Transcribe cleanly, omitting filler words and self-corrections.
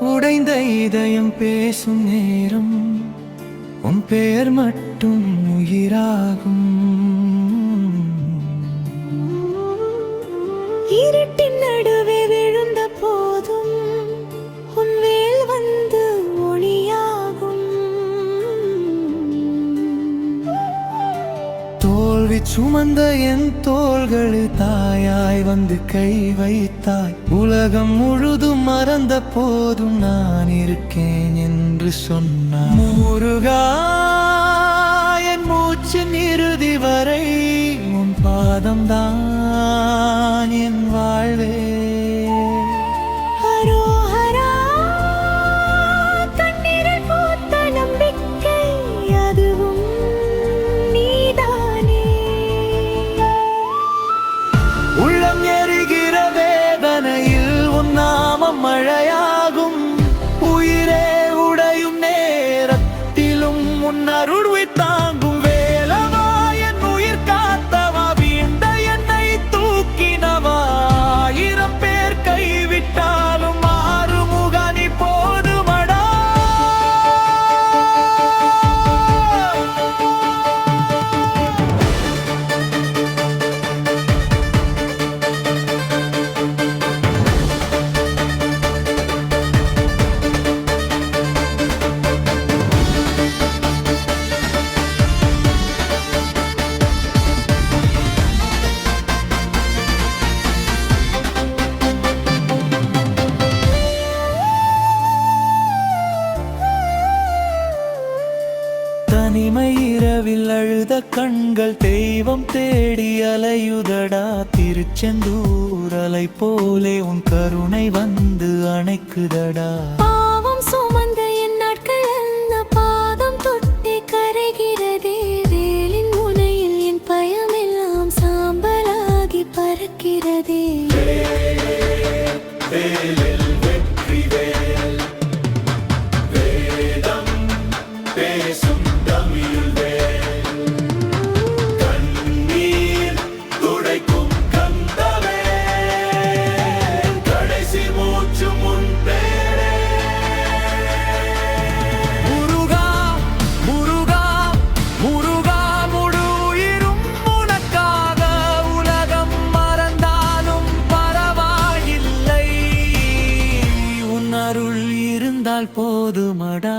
உடைந்த இதயம் பேசும் நேரம் உன் பெயர் மட்டும் உயிராகும். இருட்டின் நடுவே விழுந்த போதும் உன் வேல் வந்து ஒளியாகும். தோல்வி சுமந்த என் தோள்கள் தாயாய் வந்து கை வைத்தாய். உலகம் முழுதும் மறந்த போதும் நான் இருக்கேன் என்று சொன்னாய். முருகா, என் மூச்சின் இறுதி வரை உன் பாதம்தான் என் வாழ்வே. ஹரோஹரா, கண்ணீரில் பூத்த நம்பிக்கை அதுவும் நீதானே. உள்ளம் எரிகிற வேதனையில் உன் நாமம் மழையாகும். உயிரே உடையும் நேரத்திலும் உன் அருள்வை தாங்கும். வேலவா, என் உயிர் காத்தவா, வீண்ட என்னை தூக்கினவா. 1000 பேர் கைவிட்டாலும் ஆறுமுகனி போதுமடா. தனிமை இரவில் அழுத கண்கள் தெய்வம் தேடி அலையுதடா. திருச்செந்தூர் அலை போலே உன் கருணை வந்து அணைக்குதடா. பாவம் சுமந்த என் நாட்கள் அந்த பாதம் தொட்டி கரைகிறதே. வேலின் முனையில் என் பயமெல்லாம் சாம்பலாகி பறக்கிறதே. முருகா, முருகா, முருகா, முழு உயிரும் உனக்காக. உலகம் மறந்தாலும் பரவாயில்லை, உன் அருள் இருந்தால் போதுமடா.